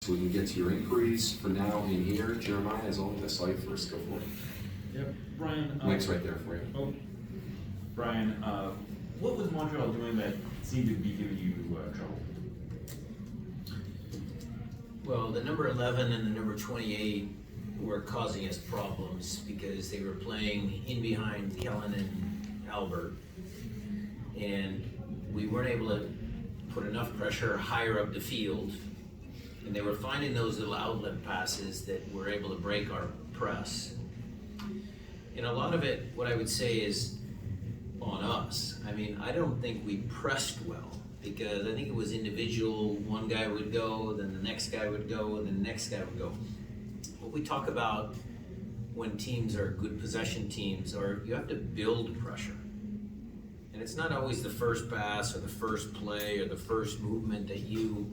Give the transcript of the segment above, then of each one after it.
so we can get to your inquiries. For now, in here, Jeremiah is on the site first. Go for it. Yep, Brian. Mike's right there for you. Oh, Brian, what was Montreal doing that seemed to be giving you trouble? Well, the number 11 and the number 28 were causing us problems because they were playing in behind Kellen and Albert, and we weren't able to put enough pressure higher up the field, and they were finding those little outlet passes that were able to break our press. And a lot of it, what I would say, is on us. I mean, I don't think we pressed well, because I think it was individual. One guy would go, then the next guy would go, and then the next guy would go. What we talk about when teams are good possession teams are you have to build pressure. And it's not always the first pass or the first play or the first movement that you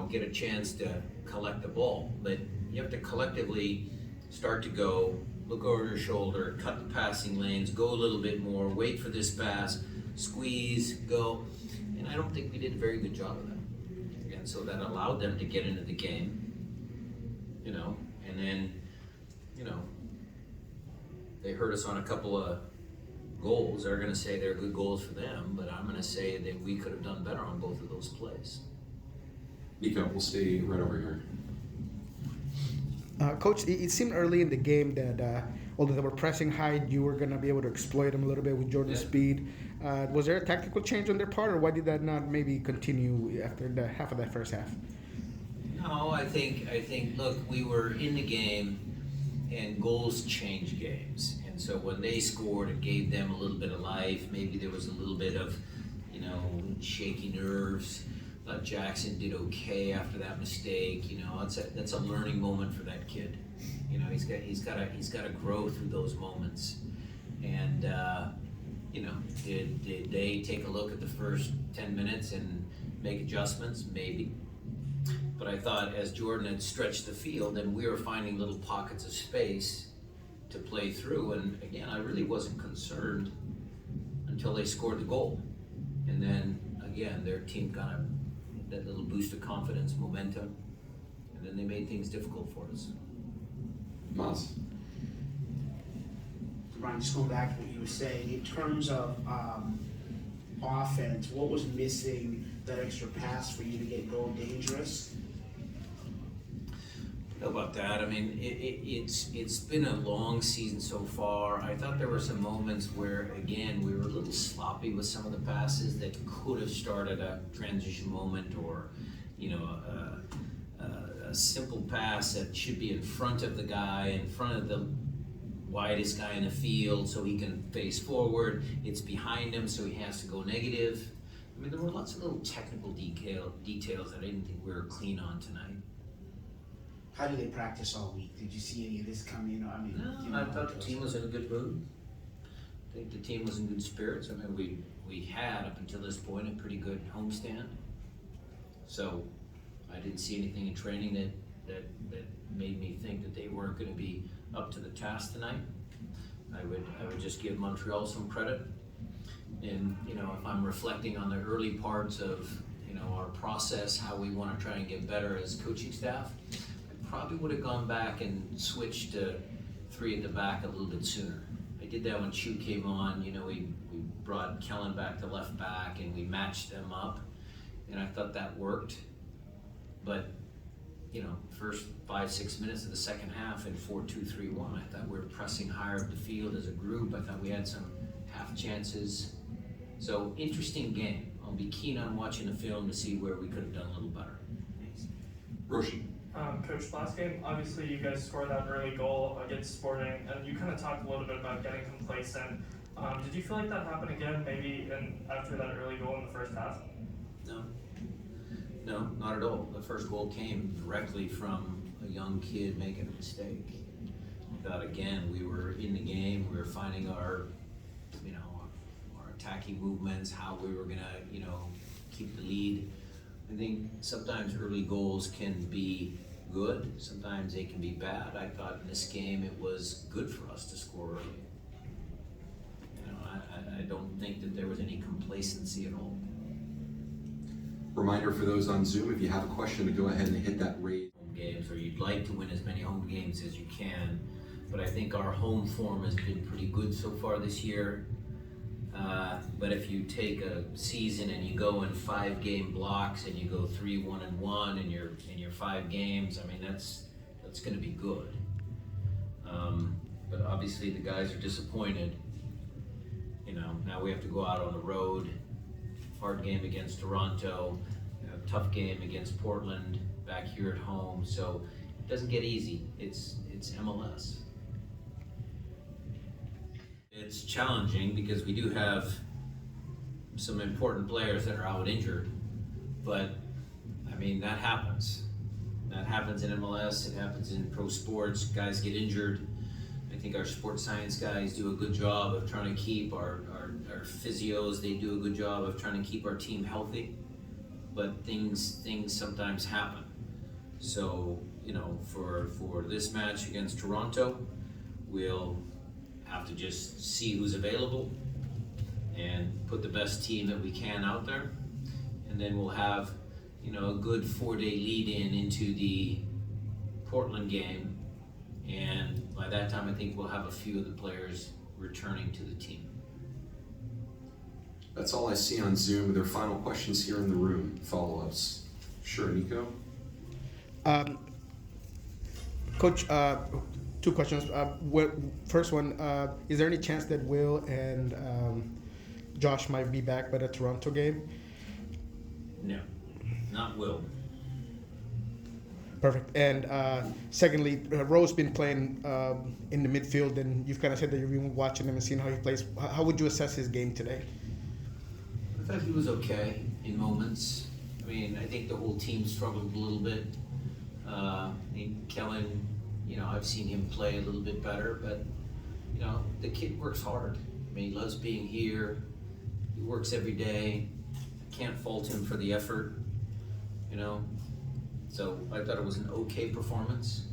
get a chance to collect the ball. But you have to collectively start to go, look over your shoulder, cut the passing lanes, go a little bit more, wait for this pass, squeeze, go. And I don't think we did a very good job of that. And so that allowed them to get into the game, and then, they hurt us on a couple of goals. They're going to say they're good goals for them, but I'm going to say that we could have done better on both of those plays. Nico, we'll stay right over here. Coach, it seemed early in the game that although they were pressing high, you were going to be able to exploit them a little bit with Jordan's speed. Was there a tactical change on their part, or why did that not maybe continue after the half of that first half? No, I think, look, we were in the game, and goals change games. And so when they scored, it gave them a little bit of life. Maybe there was a little bit of, shaky nerves. Jackson did okay after that mistake. That's a learning moment for that kid. He's got to grow through those moments. And did they take a look at the first 10 minutes and make adjustments? Maybe. But I thought as Jordan had stretched the field and we were finding little pockets of space to play through, and again, I really wasn't concerned until they scored the goal. And then again, their team got that little boost of confidence, momentum, and then they made things difficult for us. Miles. Brian, just going back to what you were saying, in terms of offense, what was missing that extra pass for you to get goal dangerous? I don't know about that. I mean, it's been a long season so far. I thought there were some moments where, again, we were a little sloppy with some of the passes that could have started a transition moment, or a simple pass that should be in front of the guy, in front of the widest guy in the field so he can face forward. It's behind him, so he has to go negative. I mean, there were lots of little technical details that I didn't think we were clean on tonight. How did they practice all week? Did you see any of this come in? No, I thought the team was in a good mood. I think the team was in good spirits. I mean, we had, up until this point, a pretty good homestand. So I didn't see anything in training that made me think that they weren't going to be up to the task tonight. I would just give Montreal some credit. And, if I'm reflecting on the early parts of, our process, how we want to try and get better as coaching staff, I probably would have gone back and switched to 3 at the back a little bit sooner. I did that when Chu came on. We brought Kellen back to left back and we matched them up, and I thought that worked. But first 5-6 minutes of the second half in 4-2-3-1, I thought we were pressing higher up the field as a group. I thought we had some half chances. So interesting game. I'll be keen on watching the film to see where we could have done a little better. Roshi. Coach, last game, obviously you guys scored that early goal against Sporting, and you kind of talked a little bit about getting complacent. Did you feel like that happened again, maybe after that early goal in the first half? No, not at all. The first goal came directly from a young kid making a mistake. I thought, again, we were in the game. We were finding our attacking movements, how we were gonna, keep the lead. I think sometimes early goals can be good. Sometimes they can be bad. I thought in this game it was good for us to score early. I don't think that there was any complacency at all. Reminder for those on Zoom, if you have a question, to go ahead and hit that raise. Home games, or you'd like to win as many home games as you can, but I think our home form has been pretty good so far this year. But if you take a season and you go in 5-game blocks and you go 3-1-1 in your 5 games, I mean that's going to be good. But obviously the guys are disappointed. You know, now we have to go out on the road. Hard game against Toronto, a tough game against Portland, back here at home. So it doesn't get easy. It's MLS. It's challenging because we do have some important players that are out injured, but I mean that happens. That happens in MLS. It happens in pro sports. Guys get injured. I think our sports science guys do a good job of trying to keep our physios. They do a good job of trying to keep our team healthy, but things sometimes happen. So you know, for this match against Toronto, we'll have to just see who's available and put the best team that we can out there, and then we'll have, you know, a good 4-day lead-in into the Portland game, and by that time I think we'll have a few of the players returning to the team. That's all I see on Zoom. Are there final questions here in the room? Follow-ups? Sure, Nico? Coach, 2 questions. First one, is there any chance that Will and Josh might be back by the Toronto game? No, not Will. Perfect. And secondly, Rowe's been playing in the midfield, and you've kind of said that you've been watching him and seeing how he plays. How would you assess his game today? I thought he was okay in moments. I mean, I think the whole team struggled a little bit. I think Kellen, you know, I've seen him play a little bit better, but, you know, the kid works hard. I mean, he loves being here. He works every day. I can't fault him for the effort, you know. So I thought it was an okay performance.